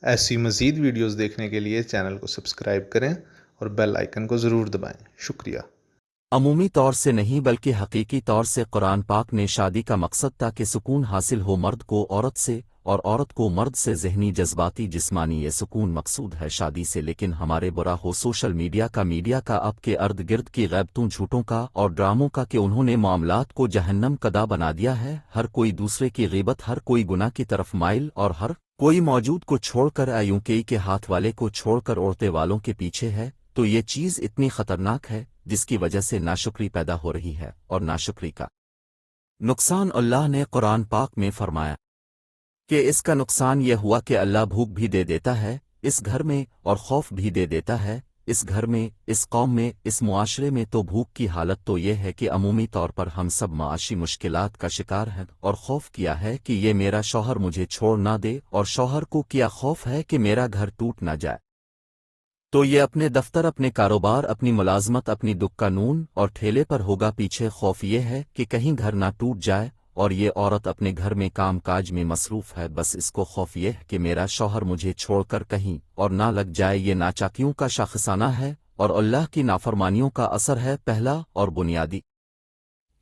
ایسی مزید ویڈیوز دیکھنے کے لیے چینل کو سبسکرائب کریں اور بیل آئیکن کو ضرور دبائیں۔ شکریہ۔ عمومی طور سے نہیں بلکہ حقیقی طور سے قرآن پاک نے شادی کا مقصد تاکہ سکون حاصل ہو مرد کو عورت سے اور عورت کو مرد سے، ذہنی جذباتی جسمانی یہ سکون مقصود ہے شادی سے۔ لیکن ہمارے برا ہو سوشل میڈیا کا اب کے ارد گرد کی غیبتوں، جھوٹوں کا اور ڈراموں کا کہ انہوں نے معاملات کو جہنم کا دا بنا دیا ہے۔ ہر کوئی دوسرے کی غیبت، ہر کوئی گناہ کی طرف مائل، اور ہر کوئی موجود کو چھوڑ کر ایونکئی کے ہاتھ والے کو چھوڑ کر عورتیں والوں کے پیچھے ہے۔ تو یہ چیز اتنی خطرناک ہے جس کی وجہ سے ناشکری پیدا ہو رہی ہے، اور ناشکری کا نقصان اللہ نے قرآن پاک میں فرمایا کہ اس کا نقصان یہ ہوا کہ اللہ بھوک بھی دے دیتا ہے اس گھر میں، اور خوف بھی دے دیتا ہے اس گھر میں، اس قوم میں، اس معاشرے میں۔ تو بھوک کی حالت تو یہ ہے کہ عمومی طور پر ہم سب معاشی مشکلات کا شکار ہیں، اور خوف کیا ہے کہ یہ میرا شوہر مجھے چھوڑ نہ دے، اور شوہر کو کیا خوف ہے کہ میرا گھر ٹوٹ نہ جائے۔ تو یہ اپنے دفتر، اپنے کاروبار، اپنی ملازمت، اپنی دکان نون اور ٹھیلے پر ہوگا پیچھے۔ خوف یہ ہے کہ کہیں گھر نہ ٹوٹ جائے، اور یہ عورت اپنے گھر میں کام کاج میں مصروف ہے، بس اس کو خوف یہ ہے کہ میرا شوہر مجھے چھوڑ کر کہیں اور نہ لگ جائے۔ یہ ناچاکیوں کا شاخسانہ ہے اور اللہ کی نافرمانیوں کا اثر ہے پہلا اور بنیادی۔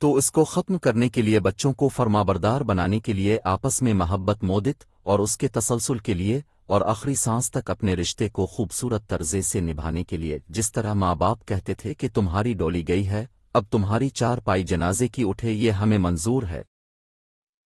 تو اس کو ختم کرنے کے لیے، بچوں کو فرمانبردار بنانے کے لیے، آپس میں محبت مودت اور اس کے تسلسل کے لیے، اور آخری سانس تک اپنے رشتے کو خوبصورت طرزے سے نبھانے کے لیے، جس طرح ماں باپ کہتے تھے کہ تمہاری ڈولی گئی ہے، اب تمہاری چار پائی جنازے کی اٹھے، یہ ہمیں منظور ہے،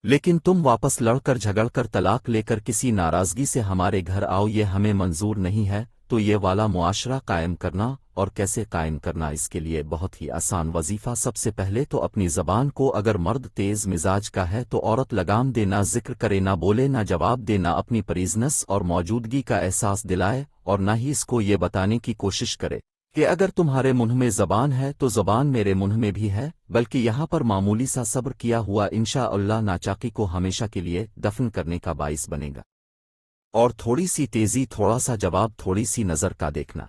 لیکن تم واپس لڑ کر جھگڑ کر طلاق لے کر کسی ناراضگی سے ہمارے گھر آؤ، یہ ہمیں منظور نہیں ہے۔ تو یہ والا معاشرہ قائم کرنا، اور کیسے قائم کرنا، اس کے لیے بہت ہی آسان وظیفہ۔ سب سے پہلے تو اپنی زبان کو، اگر مرد تیز مزاج کا ہے تو عورت لگام دے، نہ ذکر کرے، نہ بولے، نہ جواب دے، نہ اپنی پریزنس اور موجودگی کا احساس دلائے، اور نہ ہی اس کو یہ بتانے کی کوشش کرے کہ اگر تمہارے منہ میں زبان ہے تو زبان میرے منہ میں بھی ہے، بلکہ یہاں پر معمولی سا صبر کیا ہوا انشاءاللہ ناچاکی کو ہمیشہ کے لیے دفن کرنے کا باعث بنے گا۔ اور تھوڑی سی تیزی، تھوڑا سا جواب، تھوڑی سی نظر کا دیکھنا،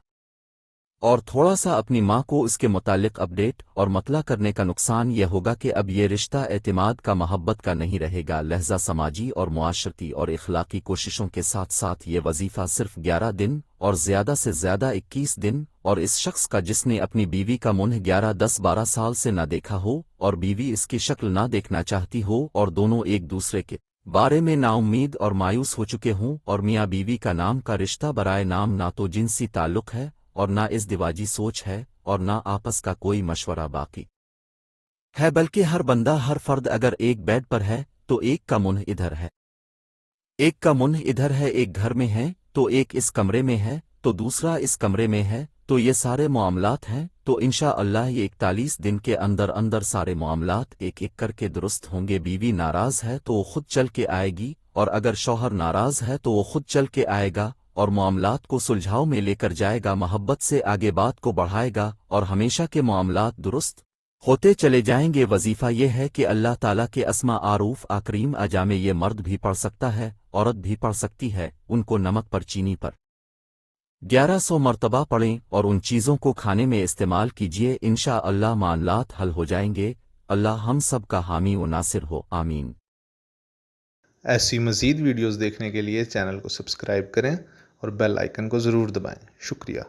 اور تھوڑا سا اپنی ماں کو اس کے متعلق اپڈیٹ اور مطلع کرنے کا نقصان یہ ہوگا کہ اب یہ رشتہ اعتماد کا، محبت کا نہیں رہے گا، لہذا سماجی اور معاشرتی اور اخلاقی کوششوں کے ساتھ ساتھ یہ وظیفہ صرف 11 دن اور زیادہ سے زیادہ 21 دن، اور اس شخص کا جس نے اپنی بیوی کا منہ 11، 10، 12 سال سے نہ دیکھا ہو، اور بیوی اس کی شکل نہ دیکھنا چاہتی ہو، اور دونوں ایک دوسرے کے بارے میں نا امید اور مایوس ہو چکے ہوں، اور میاں بیوی کا نام کا رشتہ برائے نام نہ تو جنسی تعلق ہے اور نہ ازدواجی سوچ ہے، اور نہ آپس کا کوئی مشورہ باقی ہے، بلکہ ہر بندہ، ہر فرد اگر ایک بیڈ پر ہے تو ایک کا منہ ادھر ہے، ایک کا منہ ادھر ہے، ایک گھر میں ہے تو ایک اس کمرے میں ہے تو دوسرا اس کمرے میں ہے، تو یہ سارے معاملات ہیں۔ تو انشاءاللہ یہ 41 دن کے اندر اندر سارے معاملات ایک ایک کر کے درست ہوں گے۔ بیوی ناراض ہے تو وہ خود چل کے آئے گی، اور اگر شوہر ناراض ہے تو وہ خود چل کے آئے گا، اور معاملات کو سلجھاؤ میں لے کر جائے گا، محبت سے آگے بات کو بڑھائے گا، اور ہمیشہ کے معاملات درست ہوتے چلے جائیں گے۔ وظیفہ یہ ہے کہ اللہ تعالیٰ کے اسما عروف آکریم اجامے یہ مرد بھی پڑھ سکتا ہے، عورت بھی پڑھ سکتی ہے، ان کو نمک پر چینی پر 1100 مرتبہ پڑھیں، اور ان چیزوں کو کھانے میں استعمال کیجیے، انشاءاللہ معاملات حل ہو جائیں گے۔ اللہ ہم سب کا حامی و ناصر ہو، آمین۔ ایسی مزید ویڈیوز دیکھنے کے لیے چینل کو سبسکرائب کریں اور بیل آئیکن کو ضرور دبائیں۔ شکریہ۔